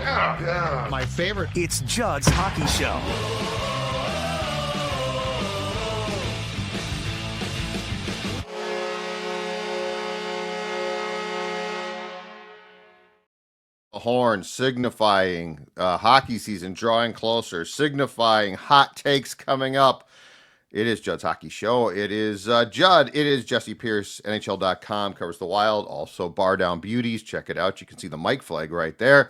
My favorite. It's Judd's Hockey Show. A horn signifying hockey season drawing closer, signifying hot takes coming up. It is Judd's Hockey Show. It is Judd. It is Jessi Pierce. NHL.com covers the Wild. Also, Bardown Beauties. Check it out. You can see the mic flag right there.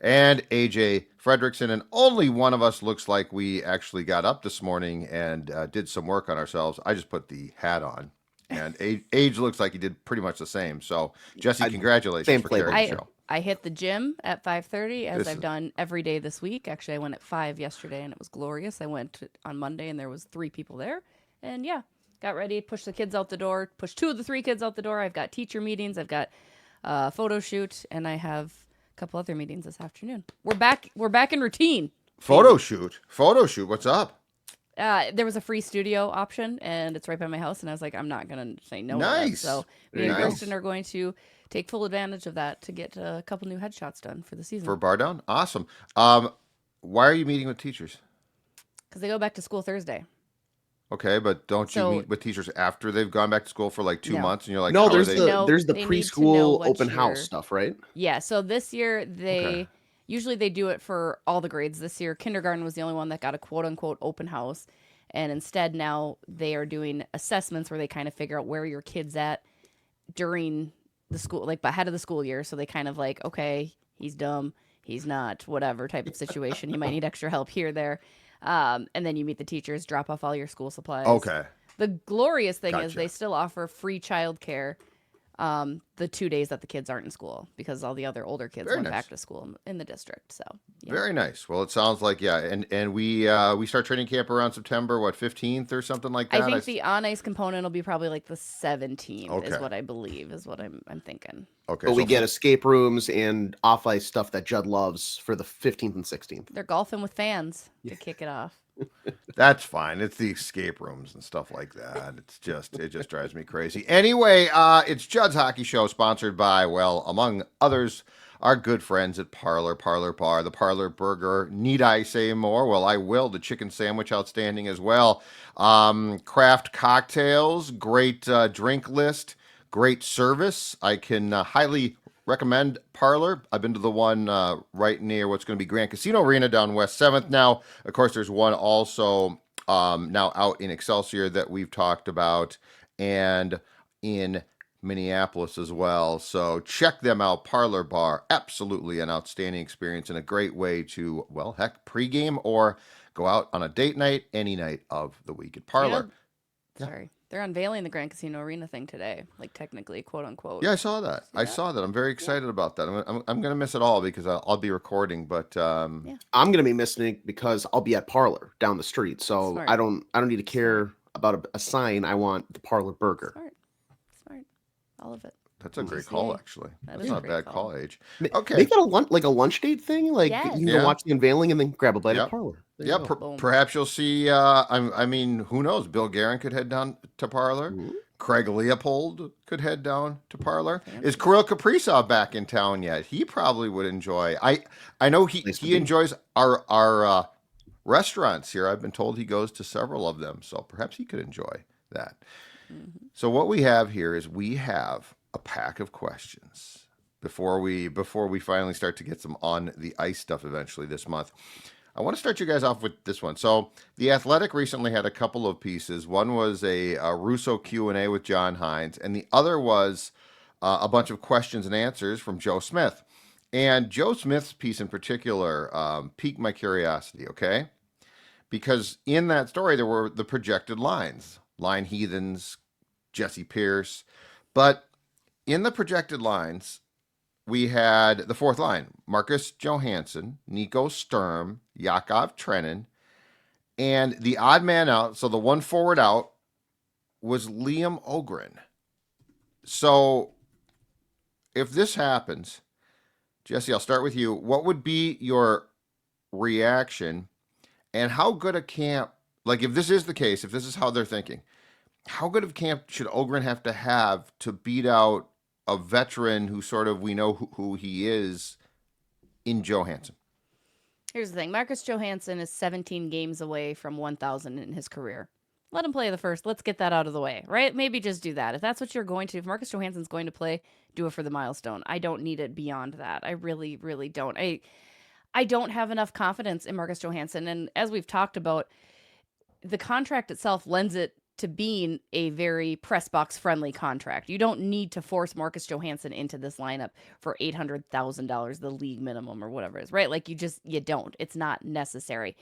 And AJ Fredrickson. And only one of us looks like we actually got up this morning and did some work on ourselves. I just put the hat on. And Age looks like he did pretty much the same. So, Jessi, congratulations for carrying the show. I hit the gym at 5:30 as I've done every day this week. Actually, I went at 5 yesterday and it was glorious. I went on Monday and there was 3 people there. And yeah, got ready, pushed the kids out the door, pushed 2 of the 3 kids out the door. I've got teacher meetings, I've got a photo shoot, and I have a couple other meetings this afternoon. We're back in routine. Photo shoot. What's up? There was a free studio option and it's right by my house. And I was like, I'm not going to say no. Nice. To that. So me and Kristen are going to take full advantage of that to get a couple new headshots done for the season. For Bardown? Awesome. Why are you meeting with teachers? Because they go back to school Thursday. Okay, but don't you meet with teachers after they've gone back to school for like 2 months and you're like, no, how there's are they? there's the they preschool open house stuff, right? Yeah, so this year usually they do it for all the grades. This year, kindergarten was the only one that got a quote unquote open house. And instead now they are doing assessments where they kind of figure out where your kid's at during the school, like ahead of the school year. So they kind of like, okay, he's dumb, he's not, whatever type of situation. He might need extra help here, there. And then you meet the teachers, drop off all your school supplies. Okay. The glorious thing is they still offer free childcare the 2 days that the kids aren't in school because all the other older kids went back to school in the district. So yeah. Very nice. Well, it sounds like, and we start training camp around September, 15th or something like that? I think the on-ice component will be probably like the 17th is what I believe, is what I'm thinking. Okay. But we get escape rooms and off-ice stuff that Judd loves for the 15th and 16th. They're golfing with fans to kick it off. That's fine. It's the escape rooms and stuff like that. It just drives me crazy. Anyway, it's Judd's Hockey Show, sponsored by, well, among others, our good friends at Parlor Bar, the Parlor Burger. Need I say more? Well, I will. The chicken sandwich, outstanding as well. Craft cocktails, great drink list, great service. I can highly recommend Parlor. I've been to the one right near what's going to be Grand Casino Arena down West 7th now. Of course, there's one also now out in Excelsior that we've talked about, and in Minneapolis as well. So check them out. Parlor Bar, absolutely an outstanding experience and a great way to, well, heck, pregame or go out on a date night any night of the week at Parlor. Sorry. They're unveiling the Grand Casino Arena thing today, like technically, quote unquote. Yeah, I saw that. I'm very excited about that. I'm going to miss it all because I'll be recording, but I'm going to be missing it because I'll be at Parlor down the street. So Smart. I don't need to care about a sign. I want the Parlor Burger. Smart. All of it. That's a great call, actually. That's not a bad call, Age. Okay. Make that a lunch date thing. Like you can go watch the unveiling and then grab a bite at Parlor. Yeah, perhaps you'll see. I mean, who knows? Bill Guerin could head down to Parlor. Ooh. Craig Leopold could head down to Parlor. Is Kirill Kaprizov back in town yet? He probably would enjoy. I know he enjoys our restaurants here. I've been told he goes to several of them, so perhaps he could enjoy that. Mm-hmm. So what we have here is we have a pack of questions before we finally start to get some on the ice stuff eventually this month. I want to start you guys off with this one. So The Athletic recently had a couple of pieces. One was a Russo Q&A with John Hines, and the other was a bunch of questions and answers from Joe Smith. And Joe Smith's piece in particular piqued my curiosity, okay? Because in that story, there were the projected lines. Line Heathens, Jessi Pierce. But in the projected lines, we had the fourth line, Marcus Johansson, Nico Sturm, Yakov Trenin, and the odd man out, so the one forward out, was Liam Ohgren. So if this happens, Jessi, I'll start with you. What would be your reaction, and how good a camp, like if this is the case, if this is how they're thinking, how good of camp should Ohgren have to beat out a veteran who sort of we know who he is in Johansson. Here's the thing. Marcus Johansson is 17 games away from 1,000 in his career. Let him play the first. Let's get that out of the way, right? Maybe just do that. If that's what you're going to, if Marcus Johansson's going to play, do it for the milestone. I don't need it beyond that. I really, really don't. I don't have enough confidence in Marcus Johansson. And as we've talked about, the contract itself lends it to being a very press box friendly contract. You don't need to force Marcus Johansson into this lineup for $800,000, the league minimum or whatever it is, right? Like you don't. It's not necessary.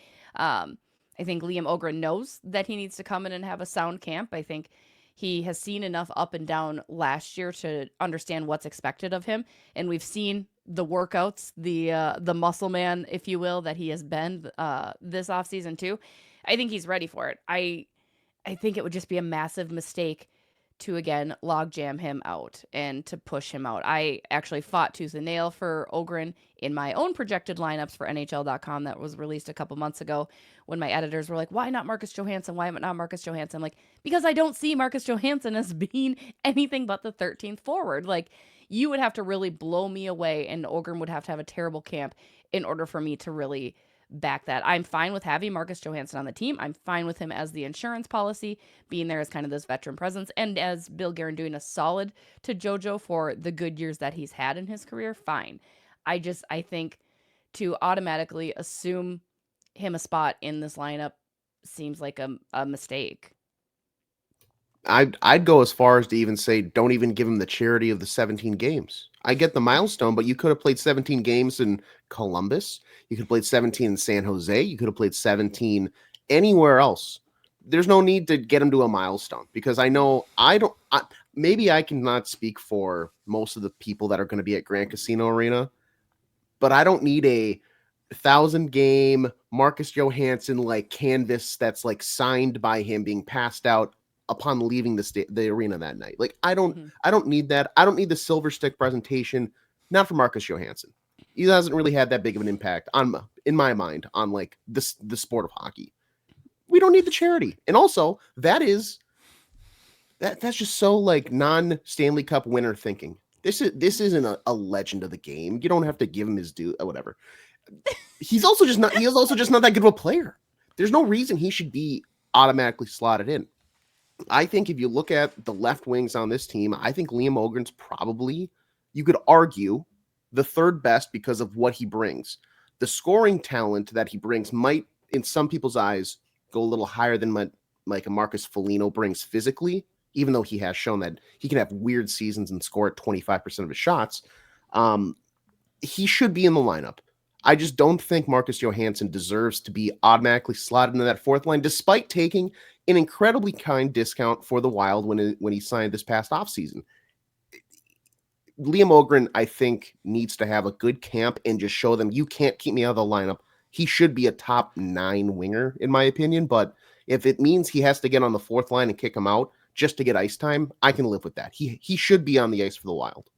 I think Liam Ohgren knows that he needs to come in and have a sound camp. I think he has seen enough up and down last year to understand what's expected of him, and we've seen the workouts, the muscle man, if you will, that he has been this offseason too. I think he's ready for it. I think it would just be a massive mistake to, again, logjam him out and to push him out. I actually fought tooth and nail for Ohgren in my own projected lineups for NHL.com that was released a couple months ago when my editors were like, why not Marcus Johansson? Why not Marcus Johansson? I'm like, because I don't see Marcus Johansson as being anything but the 13th forward. Like, you would have to really blow me away, and Ohgren would have to have a terrible camp in order for me to really back that. I'm fine with having Marcus Johansson on the team. I'm fine with him as the insurance policy, being there as kind of this veteran presence, and as Bill Guerin doing a solid to JoJo for the good years that he's had in his career. Fine. I think to automatically assume him a spot in this lineup seems like a mistake. I'd go as far as to even say, don't even give him the charity of the 17 games. I get the milestone, but you could have played 17 games in Columbus. You could have played 17 in San Jose. You could have played 17 anywhere else. There's no need to get him to a milestone, because I know maybe I cannot speak for most of the people that are going to be at Grand Casino Arena, but I don't need a 1,000 game Marcus Johansson like canvas that's like signed by him being passed out upon leaving the arena that night. Like, I don't need that. I don't need the silver stick presentation. Not for Marcus Johansson. He hasn't really had that big of an impact in my mind on like the sport of hockey. We don't need the charity. And also, that's just so like non-Stanley Cup winner thinking. This isn't a legend of the game. You don't have to give him his due or whatever. He is also just not that good of a player. There's no reason he should be automatically slotted in. I think if you look at the left wings on this team, I think Liam Ohgren's probably, you could argue, the third best because of what he brings. The scoring talent that he brings might, in some people's eyes, go a little higher than what like a Marcus Foligno brings physically, even though he has shown that he can have weird seasons and score at 25% of his shots. He should be in the lineup. I just don't think Marcus Johansson deserves to be automatically slotted into that fourth line, despite taking an incredibly kind discount for the Wild when he signed this past offseason. Liam Ohgren, I think, needs to have a good camp and just show them, you can't keep me out of the lineup. He should be a top 9 winger, in my opinion, but if it means he has to get on the fourth line and kick him out just to get ice time, I can live with that. He should be on the ice for the Wild.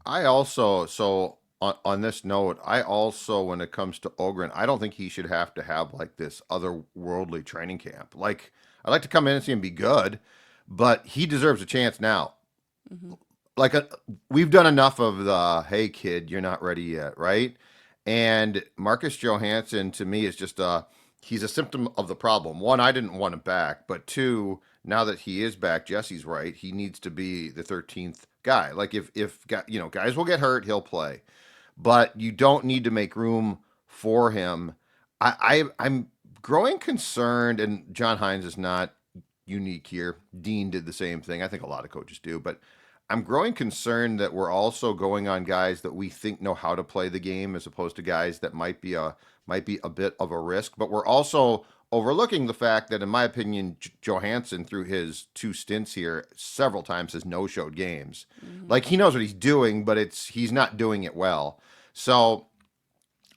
I also, on this note, when it comes to Ohgren, I don't think he should have to have like this otherworldly training camp. Like, I'd like to come in and see him be good, but he deserves a chance now. Mm-hmm. Like, we've done enough of the, hey kid, you're not ready yet, right? And Marcus Johansson, to me, is just he's a symptom of the problem. One, I didn't want him back, but two, now that he is back, Jesse's right. He needs to be the 13th guy. Like, if guys will get hurt, he'll play. But you don't need to make room for him. I'm growing concerned, and John Hines is not unique here. Dean did the same thing. I think a lot of coaches do, but I'm growing concerned that we're also going on guys that we think know how to play the game, as opposed to guys that might be a bit of a risk. But we're also overlooking the fact that, in my opinion, Johansson, through his 2 stints here, several times has no-showed games. Mm-hmm. Like, he knows what he's doing, but he's not doing it well. So,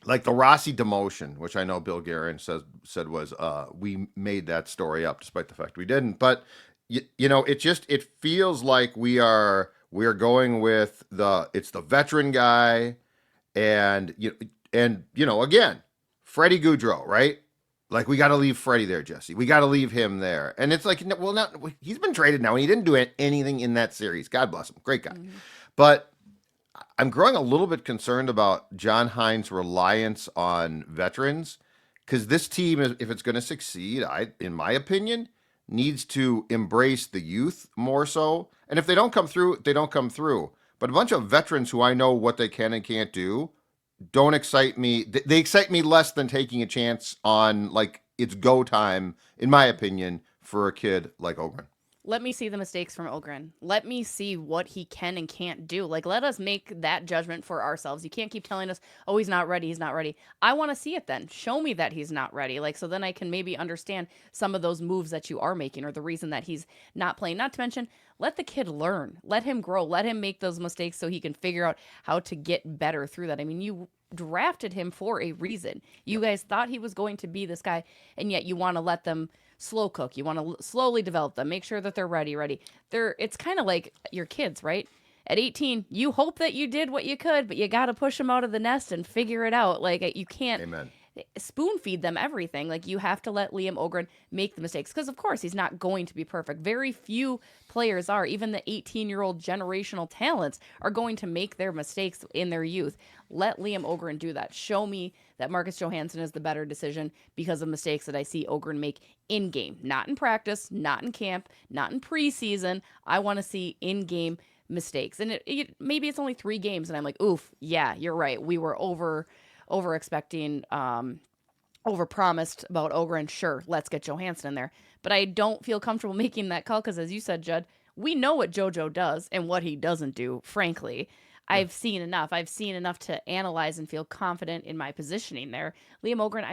like the Rossi demotion, which I know Bill Guerin said was we made that story up, despite the fact we didn't. But it feels like we are going with it's the veteran guy, and again, Freddie Gaudreau, right? Like, we got to leave Freddie there, Jesse. We got to leave him there. And it's like, well, he's been traded now, and he didn't do anything in that series. God bless him. Great guy. Mm-hmm. But I'm growing a little bit concerned about John Hines' reliance on veterans because this team, if it's going to succeed, in my opinion, needs to embrace the youth more so. And if they don't come through, they don't come through. But a bunch of veterans who I know what they can and can't do don't excite me. They excite me less than taking a chance on like it's go time, in my opinion, for a kid like Ohgren. Let me see the mistakes from Ohgren. Let me see what he can and can't do. Like, let us make that judgment for ourselves. You can't keep telling us, oh, he's not ready, he's not ready. I want to see it then. Show me that he's not ready. Like, so then I can maybe understand some of those moves that you are making or the reason that he's not playing. Not to mention, let the kid learn. Let him grow. Let him make those mistakes so he can figure out how to get better through that. I mean, you drafted him for a reason. You guys thought he was going to be this guy, and yet you want to let them slow cook. You want to slowly develop them, make sure that they're ready. It's kind of like your kids, right? At 18, you hope that you did what you could, but you got to push them out of the nest and figure it out. Like, you can't Amen. spoon feed them everything. Like, you have to let Liam Ohgren make the mistakes because, of course, he's not going to be perfect. Very few players are. Even the 18-year-old generational talents are going to make their mistakes in their youth. Let Liam Ohgren do that. Show me that Marcus Johansson is the better decision because of mistakes that I see Ohgren make in-game. Not in practice, not in camp, not in preseason. I want to see in-game mistakes. And maybe it's only 3 games, and I'm like, oof, yeah, you're right. We were over expecting, over promised about Ohgren. Sure, let's get Johansson in there. But I don't feel comfortable making that call because, as you said, Judd, we know what JoJo does and what he doesn't do, frankly. I've seen enough. I've seen enough to analyze and feel confident in my positioning there. Liam Ohgren,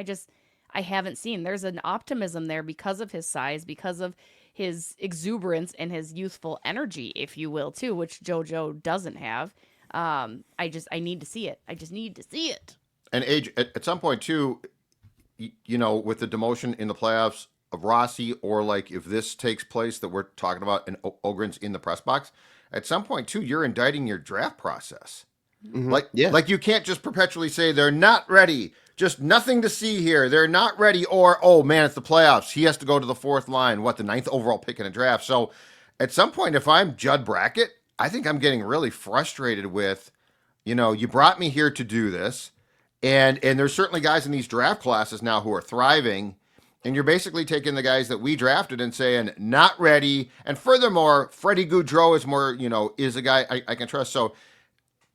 I haven't seen. There's an optimism there because of his size, because of his exuberance and his youthful energy, if you will, too, which JoJo doesn't have. I need to see it. I just need to see it. And age at some point too, with the demotion in the playoffs of Rossi, or like if this takes place that we're talking about and Ogren's in the press box, at some point too, you're indicting your draft process. Mm-hmm. Like you can't just perpetually say they're not ready. Just nothing to see here. They're not ready. Or, oh man, it's the playoffs. He has to go to the 4th line. The 9th overall pick in a draft. So at some point, if I'm Judd Brackett, I think I'm getting really frustrated with, you brought me here to do this. And there's certainly guys in these draft classes now who are thriving. And you're basically taking the guys that we drafted and saying, not ready. And furthermore, Freddie Gaudreau is more, is a guy I can trust. So,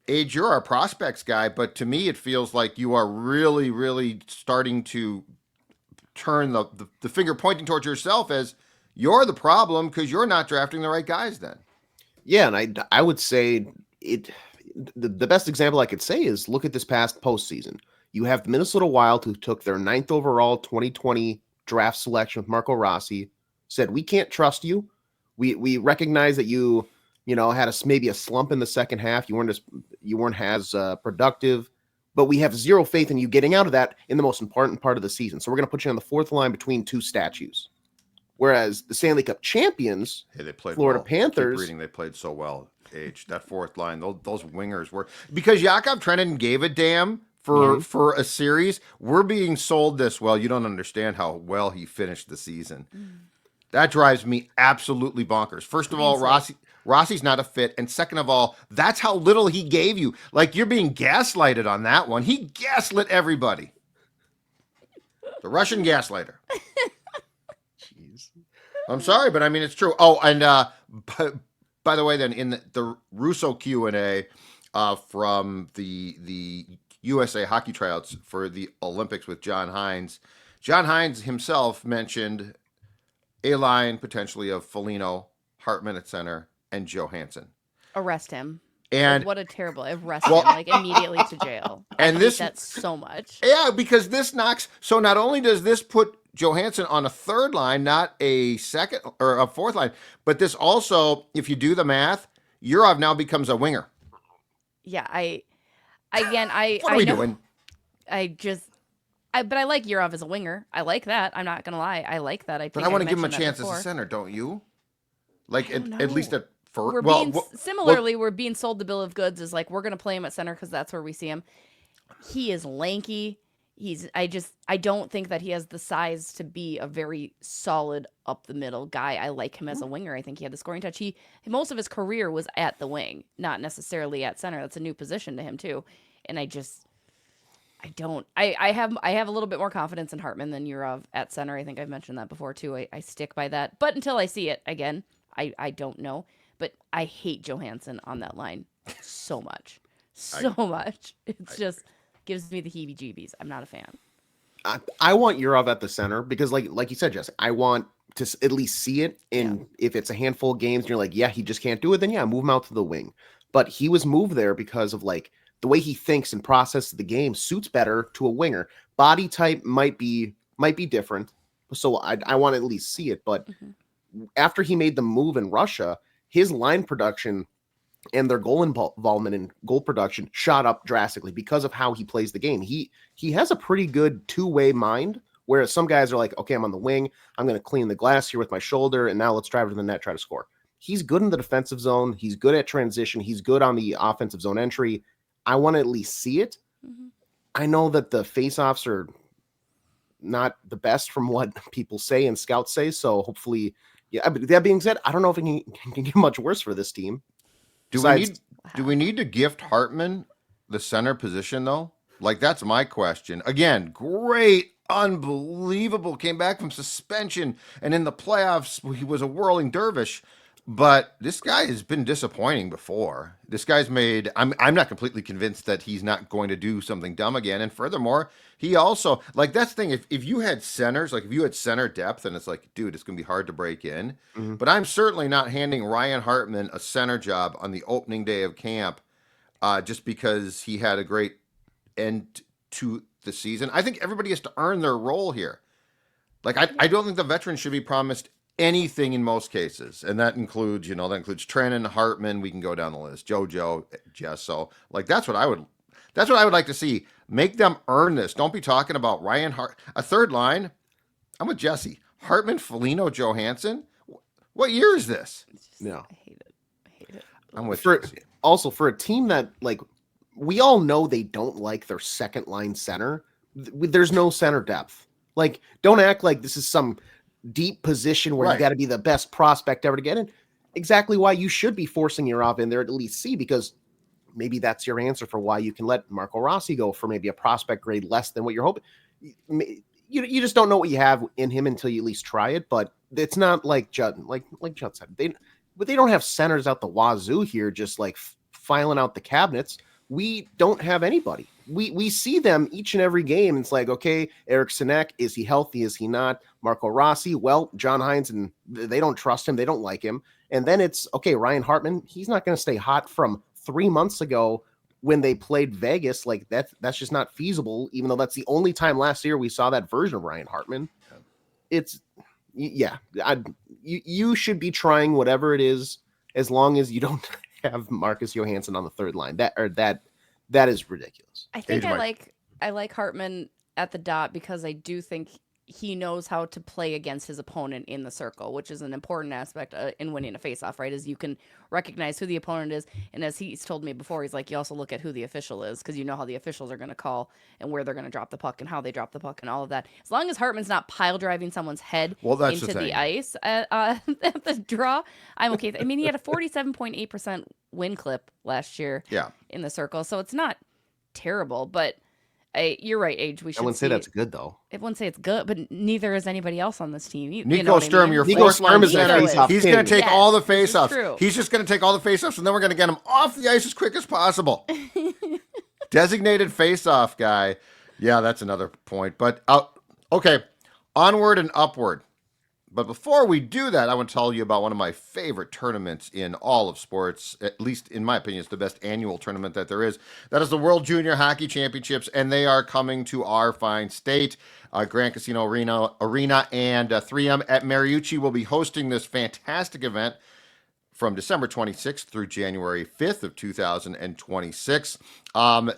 Age, you're our prospects guy, but to me, it feels like you are really, really starting to turn the finger pointing towards yourself as you're the problem because you're not drafting the right guys then. Yeah, and I would say the best example I could say is look at this past postseason. You have the Minnesota Wild who took their 9th overall 2020 draft selection with Marco Rossi, said, we can't trust you. We recognize that you had maybe a slump in the second half. You weren't as productive, but we have zero faith in you getting out of that in the most important part of the season. So we're going to put you on the 4th line between 2 statues. Whereas the Stanley Cup champions, they played Florida well. Panthers, Reading they played so well. Age, that 4th line, those wingers were, because Yakov Trenin gave a damn for a series. We're being sold this. Well, you don't understand how well he finished the season. That drives me absolutely bonkers. First of all, Rossi's not a fit. And second of all, that's how little he gave you. Like, you're being gaslighted on that one. He gaslit everybody. The Russian gaslighter. Jeez. I'm sorry, but I mean, it's true. Oh, and by the way, then in the Russo Q&A from the USA hockey tryouts for the Olympics with John Hines himself mentioned a line potentially of Foligno, Hartman at center, and Johansson. Arrest him. And what a terrible arrest him, like immediately to jail. And I hate that so much. Yeah, because this knocks. So not only does this put Johansson on a 3rd line, not a 2nd or a 4th line, but this also, if you do the math, Yurov now becomes a winger. Yeah, what are we doing? But I like Yurov as a winger. I like that. I'm not gonna lie. I like that. But I want to give him a chance as a center, don't you? Like at least at first. We're being sold the bill of goods as like we're gonna play him at center because that's where we see him. He is lanky. I don't think that he has the size to be a very solid up the middle guy. I like him as a winger. I think he had the scoring touch. Most of his career was at the wing, not necessarily at center. That's a new position to him too. And I have a little bit more confidence in Hartman than Urov at center. I think I've mentioned that before too. I stick by that. But until I see it again, I don't know. But I hate Johansson on that line so much. So much. It's just gives me the heebie-jeebies. I'm not a fan. I want Urov at the center because, like you said, Jess, I want to at least see it. And if it's a handful of games and you're like, yeah, he just can't do it, then move him out to the wing. But he was moved there because of like the way he thinks and processes the game suits better to a winger. Body type might be different. So I want to at least see it. But after he made the move in Russia, his line production and their goal involvement and goal production shot up drastically because of how he plays the game. He has a pretty good two-way mind, whereas some guys are like, okay, I'm on the wing, I'm going to clean the glass here with my shoulder, and now let's drive to the net, try to score. He's good in the defensive zone. He's good at transition. He's good on the offensive zone entry. I want to at least see it. I know that the faceoffs are not the best from what people say and scouts say, so hopefully, but that being said, I don't know if it can get much worse for this team. Do we need to gift Hartman the center position though? Like, that's my question. Again, great, unbelievable. Came back from suspension, and in the playoffs he was a whirling dervish. But this guy has been disappointing before. This guy's made. I'm not completely convinced that he's not going to do something dumb again. And furthermore, he also, like, that's the thing. If you had centers, like if you had center depth, and it's like, dude, it's gonna be hard to break in. But I'm certainly not handing Ryan Hartman a center job on the opening day of camp, just because he had a great end to the season. I think everybody has to earn their role here. Like, I don't think the veterans should be promised anything in most cases, and that includes Trennan, Hartman. We can go down the list. JoJo, Jess. So, like, that's what I would like to see. Make them earn this. Don't be talking about Ryan Hart. A third line. I'm with Jesse. Hartman, Foligno, Johansson. What year is this? No, I hate it. I'm with Jesse. Also, for a team that, like, we all know they don't like their second line center. There's no center depth. Like, don't act like this is some deep position where you got to be the best prospect ever to get in. Exactly why you should be forcing Urov in there at least see, because maybe that's your answer for why you can let Marco Rossi go for maybe a prospect grade less than what you're hoping. You just don't know what you have in him until you at least try it. But it's not like Judd, like Judd said, they don't have centers out the wazoo here, just like filing out the cabinets. We don't have anybody. We see them each and every game. It's like, okay, Eric Sinek, is he healthy? Is he not? Marco Rossi, well, John Hines, and they don't trust him. They don't like him. And then it's, okay, Ryan Hartman, he's not going to stay hot from 3 months ago when they played Vegas. Like, that's just not feasible, even though that's the only time last year we saw that version of Ryan Hartman. It's, you should be trying whatever it is, as long as you don't have Marcus Johansson on the third line. That is ridiculous. I think I like Hartman at the dot because I do think he knows how to play against his opponent in the circle, which is an important aspect in winning a faceoff, right? Is you can recognize who the opponent is. And as he's told me before, he's like, you also look at who the official is, because you know how the officials are going to call and where they're going to drop the puck and how they drop the puck and all of that. As long as Hartman's not pile driving someone's head into the ice at the draw, I'm okay. I mean, he had a 47.8% win clip last year in the circle. So it's not terrible, but you're right, Age. I wouldn't say that's good, though. I wouldn't say it's good, but neither is anybody else on this team. Nico Sturm, your fourth line center. He's going to take all the faceoffs. He's just going to take all the faceoffs, and then we're going to get him off the ice as quick as possible. Designated faceoff guy. Yeah, that's another point. But okay, onward and upward. But before we do that, I want to tell you about one of my favorite tournaments in all of sports. At least, in my opinion, it's the best annual tournament that there is. That is the World Junior Hockey Championships, and they are coming to our fine state. Grand Casino Arena and 3M at Mariucci will be hosting this fantastic event from December 26th through January 5th of 2026.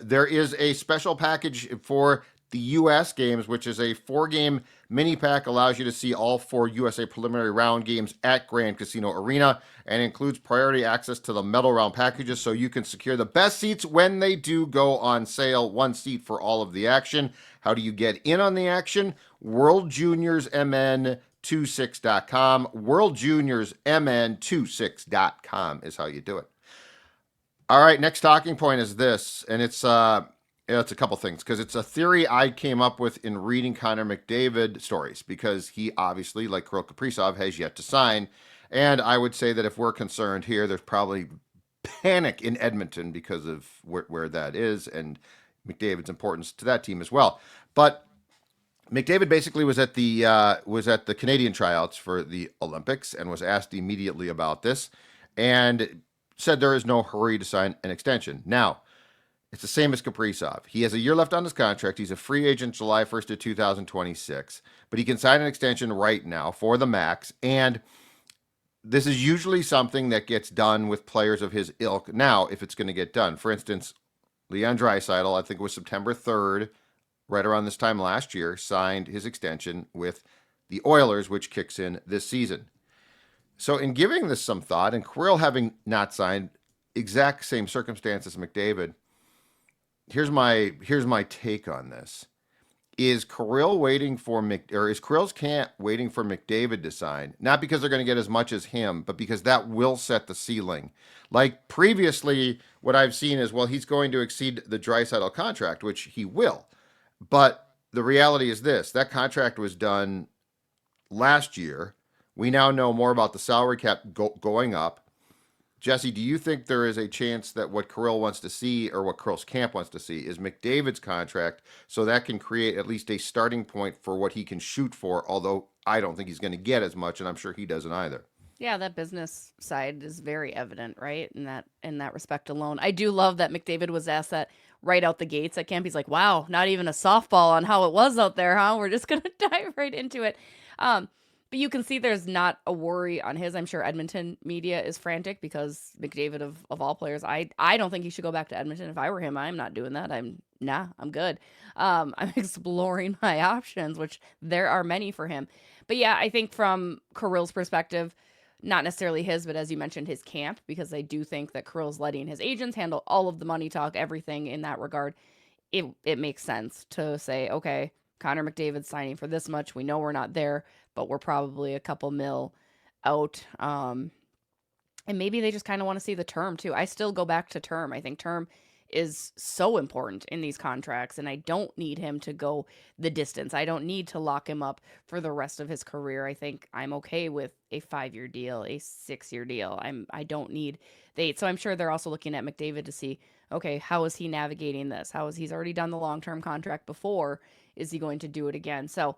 There is a special package for The U.S. games, which is a 4-game mini pack, allows you to see all 4 USA preliminary round games at Grand Casino Arena and includes priority access to the medal round packages so you can secure the best seats when they do go on sale. 1 seat for all of the action. How do you get in on the action? WorldJuniorsMN26.com. WorldJuniorsMN26.com is how you do it. All right, next talking point is this, and it's a couple things, because it's a theory I came up with in reading Connor McDavid stories, because he obviously, like Kirill Kaprizov, has yet to sign. And I would say that if we're concerned here, there's probably panic in Edmonton because of where that is and McDavid's importance to that team as well. But McDavid basically was at the Canadian tryouts for the Olympics and was asked immediately about this and said there is no hurry to sign an extension. Now, it's the same as Kaprizov. He has a year left on his contract. He's a free agent July 1st of 2026, but he can sign an extension right now for the max. And this is usually something that gets done with players of his ilk now, if it's going to get done. For instance, Leon Draisaitl, I think it was September 3rd, right around this time last year, signed his extension with the Oilers, which kicks in this season. So in giving this some thought, and Kirill having not signed, exact same circumstances as McDavid, here's my take on this. Is Kirill waiting for is Kirill's camp waiting for McDavid to sign? Not because they're going to get as much as him, but because that will set the ceiling. Like previously, what I've seen is, well, he's going to exceed the Draisaitl contract, which he will. But the reality is this: that contract was done last year. We now know more about the salary cap going up. Jessi, do you think there is a chance that what Kirill wants to see, or what Kirill's camp wants to see, is McDavid's contract, so that can create at least a starting point for what he can shoot for, although I don't think he's going to get as much, and I'm sure he doesn't either. Yeah, that business side is very evident, right? In that respect alone. I do love that McDavid was asked that right out the gates at camp. He's like, wow, not even a softball on how it was out there, huh? We're just going to dive right into it. But you can see there's not a worry on his. I'm sure Edmonton media is frantic because McDavid, of all players, I don't think he should go back to Edmonton. If I were him, I'm not doing that. I'm good. I'm exploring my options, which there are many for him. But yeah, I think from Kirill's perspective, not necessarily his, but as you mentioned, his camp, because I do think that Kirill's letting his agents handle all of the money talk, everything in that regard. It makes sense to say, okay, Connor McDavid signing for this much. We know we're not there, but we're probably a couple mil out. And maybe they just kind of want to see the term too. I still go back to term. I think term is so important in these contracts, and I don't need him to go the distance. I don't need to lock him up for the rest of his career. I think I'm okay with a 5-year deal, a 6-year deal. I don't need the 8. So I'm sure they're also looking at McDavid to see, okay, how is he navigating this? He's already done the long-term contract before? Is he going to do it again? So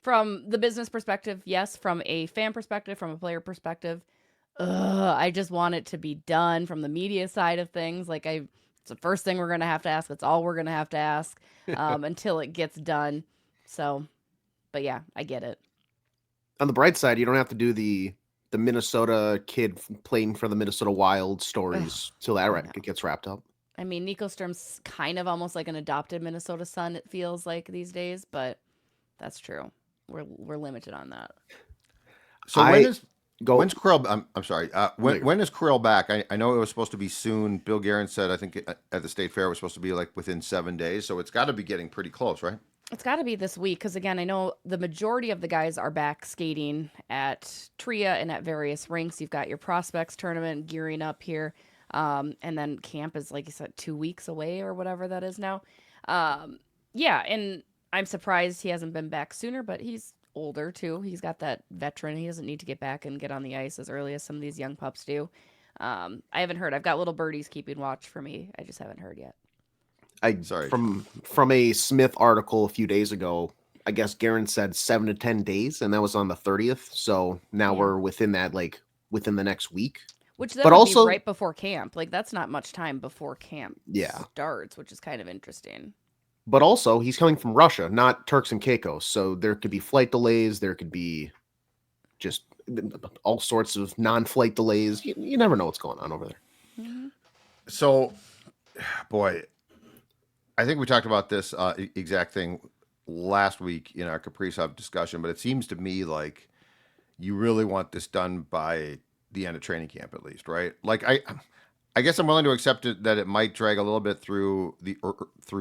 from the business perspective, yes. From a fan perspective, from a player perspective, I just want it to be done. From the media side of things, it's the first thing we're going to have to ask. That's all we're going to have to ask until it gets done. So, but yeah, I get it. On the bright side, you don't have to do the Minnesota kid playing for the Minnesota Wild stories till that gets wrapped up. I mean, Nico Sturm's kind of almost like an adopted Minnesota son, it feels like these days, but that's true. We're limited on that. So when's Kirill? I'm sorry. When is Kirill back? I know it was supposed to be soon. Bill Guerin said, I think at the State Fair, it was supposed to be like within 7 days. So it's got to be getting pretty close, right? It's got to be this week because, again, I know the majority of the guys are back skating at TRIA and at various rinks. You've got your prospects tournament gearing up here. And then camp is, like you said, 2 weeks away or whatever that is now. Yeah, and I'm surprised he hasn't been back sooner, but he's older too. He's got that veteran. He doesn't need to get back and get on the ice as early as some of these young pups do. I haven't heard. I've got little birdies keeping watch for me. I just haven't heard yet. From a Smith article a few days ago, I guess Guerin said 7 to 10 days, and that was on the 30th. So now we're within that, within the next week. Which then would be right before camp. That's not much time before camp starts, which is kind of interesting. But also, he's coming from Russia, not Turks and Caicos. So there could be flight delays. There could be just all sorts of non-flight delays. You never know what's going on over there. Mm-hmm. So, boy, I think we talked about this exact thing last week in our Kaprizov discussion, but it seems to me like you really want this done by the end of training camp, at least, right? Like I guess I'm willing to accept it that it might drag a little bit through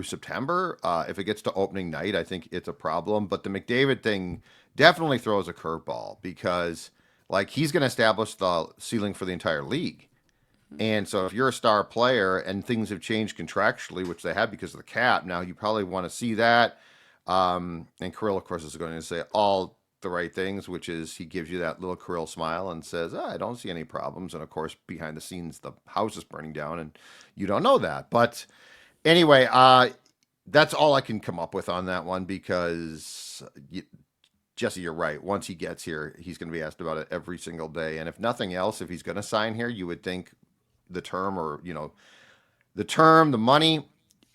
September. If it gets to opening night, I think it's a problem. But the McDavid thing definitely throws a curveball because, like, he's going to establish the ceiling for the entire league. And so, if you're a star player and things have changed contractually, which they have because of the cap, now you probably want to see that. And Kirill, of course, is going to say all the right things, which is he gives you that little Kirill smile and says, I don't see any problems. And of course, behind the scenes, the house is burning down and you don't know that. But anyway, that's all I can come up with on that one because Jessi, you're right. Once he gets here, he's going to be asked about it every single day. And if nothing else, if he's going to sign here, you would think the term or, the money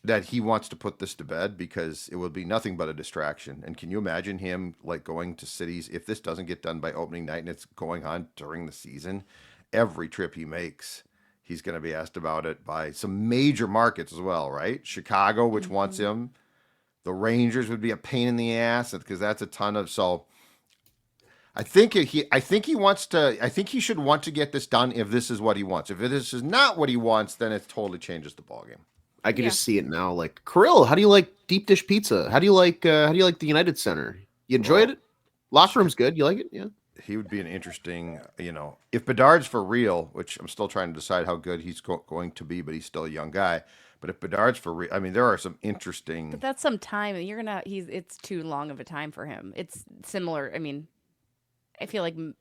that he wants to put this to bed because it will be nothing but a distraction. And can you imagine him like going to cities if this doesn't get done by opening night and it's going on during the season? Every trip he makes, he's going to be asked about it by some major markets as well, right? Chicago, which wants him. The Rangers would be a pain in the ass because that's a ton of so. I think he should want to get this done if this is what he wants. If this is not what he wants, then it totally changes the ballgame. I can just see it now. Like Kirill, how do you like deep dish pizza? How do you like the United Center? You enjoyed it? Locker room's good. You like it? Yeah. He would be an interesting, if Bedard's for real, which I'm still trying to decide how good he's going to be, but he's still a young guy. But if Bedard's for real, I mean, there are some interesting. But that's some time. It's too long of a time for him. It's similar. I mean, I feel like, I don't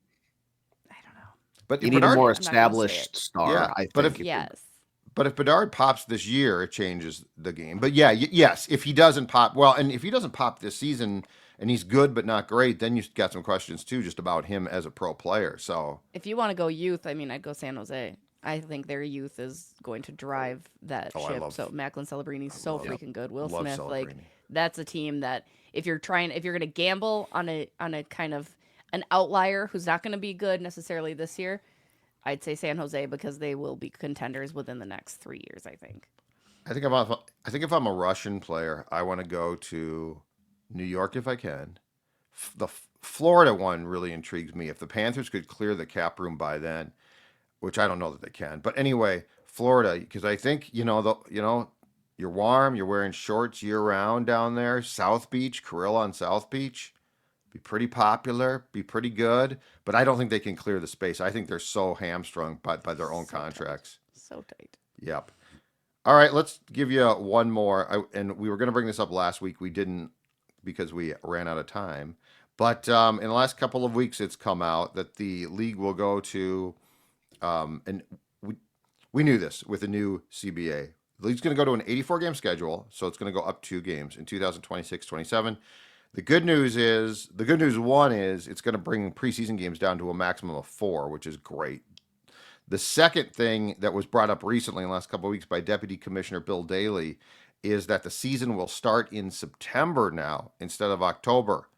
know. But you need a more established star, yeah, I think. But if Bedard pops this year, it changes the game. But yeah, yes, if he doesn't pop, and if he doesn't pop this season and he's good but not great, then you've got some questions too just about him as a pro player. So if you want to go youth, I mean, I'd go San Jose. I think their youth is going to drive that ship. So Macklin Celebrini's so freaking good. Will Smith, like that's a team that if you're going to gamble on a kind of an outlier who's not going to be good necessarily this year, I'd say San Jose because they will be contenders within the next 3 years. I think. I think if I'm a Russian player, I want to go to New York if I can. The Florida one really intrigues me. If the Panthers could clear the cap room by then, which I don't know that they can, but anyway, Florida because I think you're warm, you're wearing shorts year round down there. South Beach, Kirill on South Beach. Be pretty popular, be pretty good, but I don't think they can clear the space. I think they're so hamstrung by their own contracts. So tight. Yep. All right, let's give you one more. And we were going to bring this up last week. We didn't because we ran out of time. But in the last couple of weeks, it's come out that the league will go to, and we knew this with the new CBA. The league's going to go to an 84-game schedule, so it's going to go up 2 games in 2026-27. The good news one is it's going to bring preseason games down to a maximum of 4, which is great. The second thing that was brought up recently in the last couple of weeks by Deputy Commissioner Bill Daley is that the season will start in September now instead of October.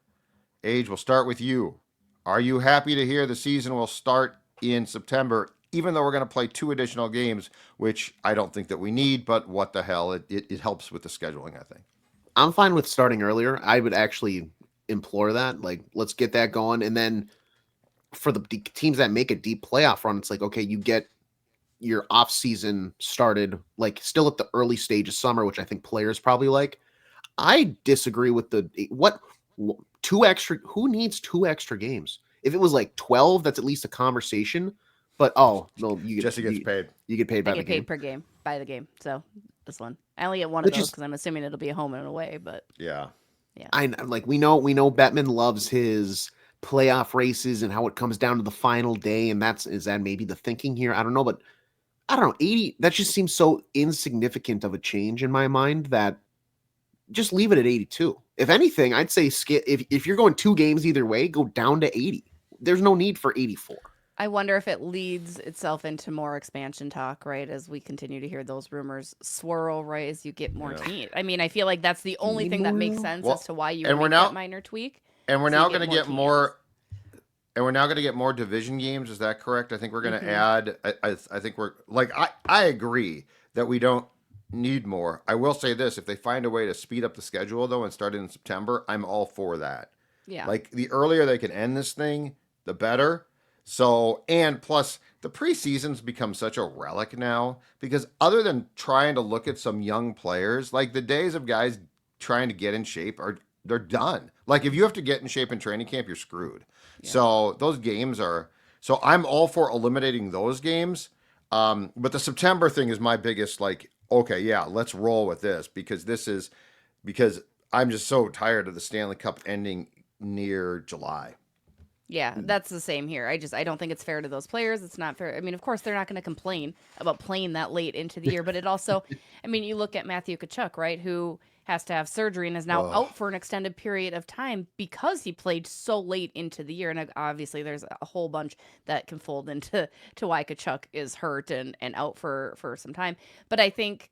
Age, we'll start with you. Are you happy to hear the season will start in September, even though we're going to play 2 additional games, which I don't think that we need, but what the hell, it helps with the scheduling, I think. I'm fine with starting earlier. I would actually implore that. Like, let's get that going. And then for the teams that make a deep playoff run, it's like, okay, you get your off season started, like still at the early stage of summer, which I think players probably like. I disagree with who needs 2 extra games? If it was like 12, that's at least a conversation. But Jessi gets paid. You get paid by the game. Paid per game by the game. So this one, I only get one of those because I'm assuming it'll be a home and away. But yeah. I'm like we know Bettman loves his playoff races and how it comes down to the final day, and is that maybe the thinking here? I don't know, but I don't know. 80. That just seems so insignificant of a change in my mind that just leave it at 82. If anything, I'd say if you're going 2 games either way, go down to 80. There's no need for 84. I wonder if it leads itself into more expansion talk, right? As we continue to hear those rumors swirl, right? As you get more teams. I mean, I feel like that's the only thing that makes sense as to why you would make that minor tweak. And we're now going to get more. And we're now going to get more division games. Is that correct? I think we're going to add. I think we're like I agree that we don't need more. I will say this: if they find a way to speed up the schedule though and start it in September, I'm all for that. Yeah. Like the earlier they can end this thing, the better. So, and plus the preseason's become such a relic now because other than trying to look at some young players, like the days of guys trying to get in shape they're done. Like if you have to get in shape in training camp, you're screwed. Yeah. So those games are. So I'm all for eliminating those games. But the September thing is my biggest. Like, okay, yeah, let's roll with this because I'm just so tired of the Stanley Cup ending near July. Yeah, that's the same here. I don't think it's fair to those players. It's not fair. I mean, of course, they're not going to complain about playing that late into the year, but it also, I mean, you look at Matthew Tkachuk, right, who has to have surgery and is now out for an extended period of time because he played so late into the year. And obviously, there's a whole bunch that can fold into why Tkachuk is hurt and out for some time. But I think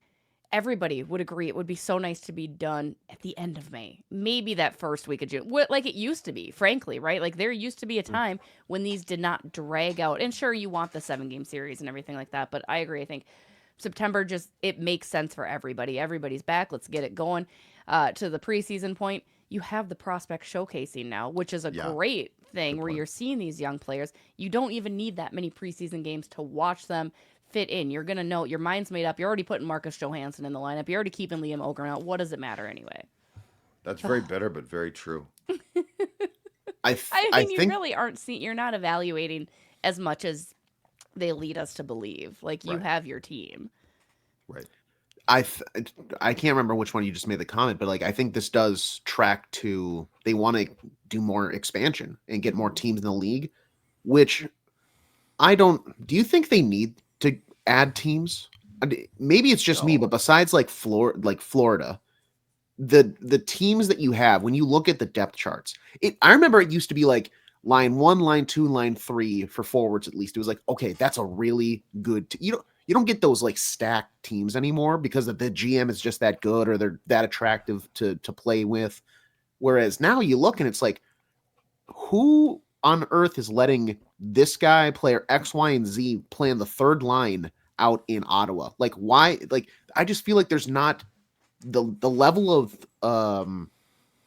everybody would agree it would be so nice to be done at the end of May, maybe that first week of June, like it used to be, frankly, right? Like there used to be a time when these did not drag out. And sure, you want the 7-game series and everything like that, but I agree. I think September it makes sense for everybody. Everybody's back. Let's get it going. To the preseason point, you have the prospect showcasing now, which is a great thing where you're seeing these young players. You don't even need that many preseason games to watch them fit in. You're going to know your mind's made up. You're already putting Marcus Johansson in the lineup. You're already keeping Liam Ohgren out. What does it matter anyway? That's very bitter, but very true. I think you really aren't seeing, you're not evaluating as much as they lead us to believe. Like you have your team. Right. I can't remember which one you just made the comment, but like I think this does track to they want to do more expansion and get more teams in the league, which do you think they need to add teams? Maybe it's just me, but besides like Florida, the teams that you have, when you look at the depth charts, I remember it used to be like line 1, line 2, line 3 for forwards at least. It was like, okay, that's a really good you don't get those like stacked teams anymore because the GM is just that good or they're that attractive to play with. Whereas now you look and it's like, who on earth is letting this guy, player X, Y, and Z play on the third line out in Ottawa? Like, why? Like, I just feel like there's not the level of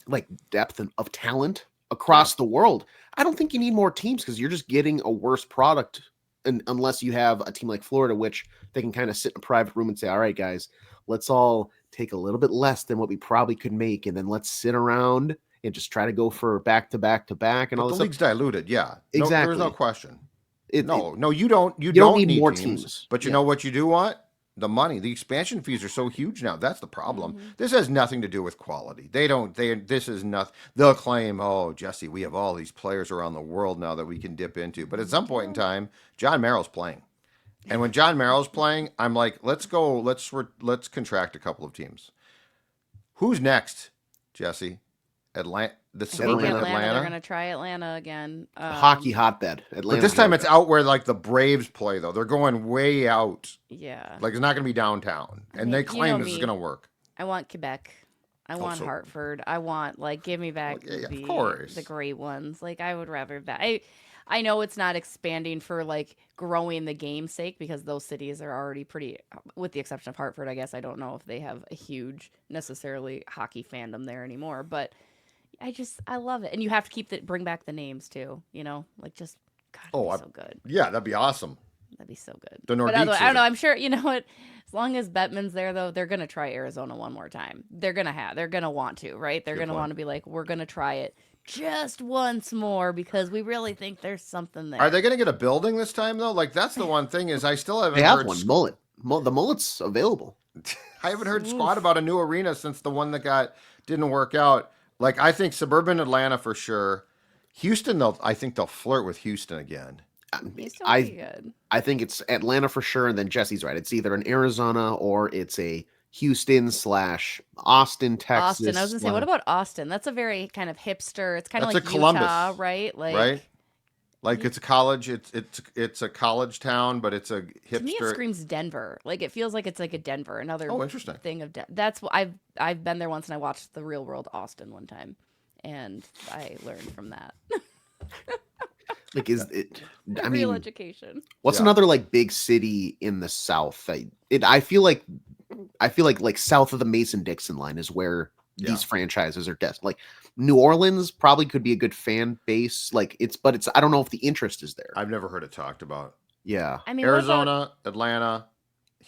like depth of talent across the world. I don't think you need more teams because you're just getting a worse product. And unless you have a team like Florida, which they can kind of sit in a private room and say, all right, guys, let's all take a little bit less than what we probably could make. And then let's sit around and just try to go for back to back to back. And all the this league's diluted. Yeah, exactly. There's no question. You don't need more teams. But you know what you do want? The money. The expansion fees are so huge now. That's the problem. Mm-hmm. This has nothing to do with quality. This is nothing. They'll claim, oh, Jessi, we have all these players around the world now that we can dip into. But at some point in time, John Merrill's playing. And when John Merrill's playing, I'm like, let's go. Let's contract a couple of teams. Who's next, Jessi? Atlanta. The suburban Atlanta. They're going to try Atlanta again. Hockey hotbed. Atlanta. But this time it's out where like the Braves play though. They're going way out. Yeah. Like it's not going to be downtown, and they claim this is going to work. I want Quebec. I want Hartford. I want give me back the great ones. Like I would rather that. I know it's not expanding for like growing the game's sake because those cities are already pretty, with the exception of Hartford. I guess I don't know if they have a huge necessarily hockey fandom there anymore, but I love it. And you have to bring back the names too, like just, God, it'd be so good. Yeah, that'd be awesome. That'd be so good. The Nordiques. I don't know. I'm sure, you know what, as long as Bettman's there though, they're going to try Arizona one more time. They're going to want to, right? They're going to want to be like, we're going to try it just once more because we really think there's something there. Are they going to get a building this time though? Like that's the one thing is I still haven't heard. They have one. The mullet's available. I haven't heard squat about a new arena since the one that didn't work out. Like, I think suburban Atlanta for sure. Houston, I think they'll flirt with Houston again. I think it's Atlanta for sure, and then Jessi's right. It's either an Arizona or it's a Houston / Austin, Texas. Austin. I was going to say, what about Austin? That's a very kind of hipster. It's kind of like Columbus, Utah, right? Right? Like it's a college. It's a college town, but it's a hipster. To me, it screams Denver. Like it feels like it's like a Denver. Another interesting thing of that's what I've been there once, and I watched The Real World Austin one time, and I learned from that. Like is it? I mean, real education. What's another like big city in the South? I feel like I feel like south of the Mason-Dixon line is where Yeah. these franchises are destined. Like New Orleans probably could be a good fan base. Like but it's I don't know if the interest is there. I've never heard it talked about. Yeah. I mean, what about- Arizona, Atlanta,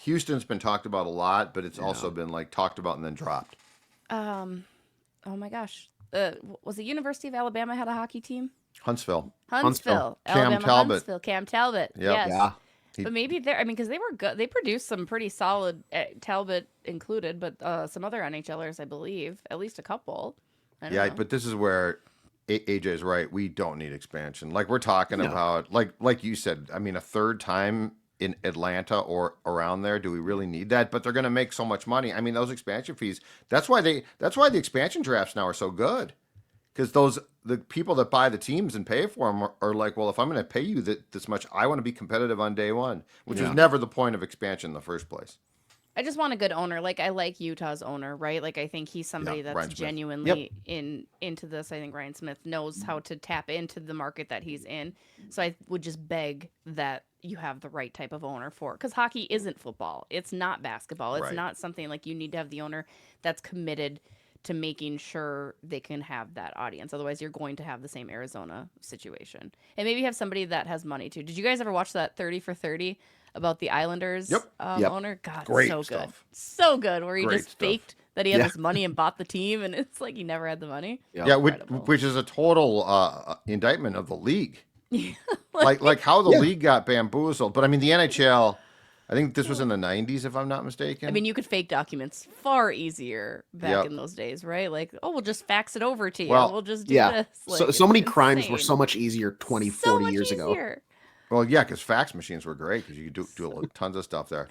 Houston's been talked about a lot, but it's Yeah. also been like talked about and then dropped. oh my gosh, was it University of Alabama had a hockey team? Huntsville. Huntsville. Cam Alabama, Talbot. Huntsville. Cam Talbot. Yep. Yes. Yeah. But maybe they're, I mean, because they were good. They produced some pretty solid, Talbot included, but some other NHLers, I believe, at least a couple. I don't know. But this is where AJ's right. We don't need expansion. Like we're talking No. about, like you said, I mean, a third time in Atlanta or around there. Do we really need that? But they're going to make so much money. I mean, those expansion fees. That's why the expansion drafts now are so good. Because the people that buy the teams and pay for them are like, well, if I'm going to pay you this much, I want to be competitive on day one, which was never the point of expansion in the first place. I just want a good owner. Like I like Utah's owner, right? Like I think he's somebody that's genuinely into this. I think Ryan Smith knows how to tap into the market that he's in. So I would just beg that you have the right type of owner for it. Because hockey isn't football. It's not basketball. It's not something like you need to have the owner that's committed to making sure they can have that audience. Otherwise, you're going to have the same Arizona situation. And maybe have somebody that has money too. Did you guys ever watch that 30 for 30 about the Islanders owner? God, Great so stuff. good. So good. Where he Great just stuff. faked that he had this money and bought the team. And it's like he never had the money. Yeah, which is a total indictment of the league. like how the league got bamboozled. But I mean, the NHL, I think this was in the 90s, if I'm not mistaken. I mean, you could fake documents far easier back in those days, right? Like, oh, we'll just fax it over to you. Well, we'll just do this. Like, so many it's crimes were insane. so much easier 20, So 40 much years ago. easier. Well, yeah, because fax machines were great because you could do tons of stuff there.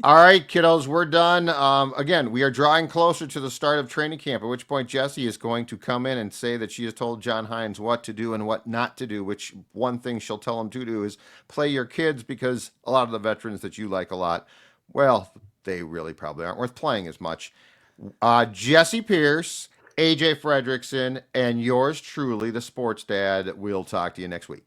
All right, kiddos, we're done. Again, we are drawing closer to the start of training camp, at which point Jessi is going to come in and say that she has told John Hines what to do and what not to do, which one thing she'll tell him to do is play your kids because a lot of the veterans that you like a lot, well, they really probably aren't worth playing as much. Jessi Pierce, AJ Fredrickson, and yours truly, the sports dad. We'll talk to you next week.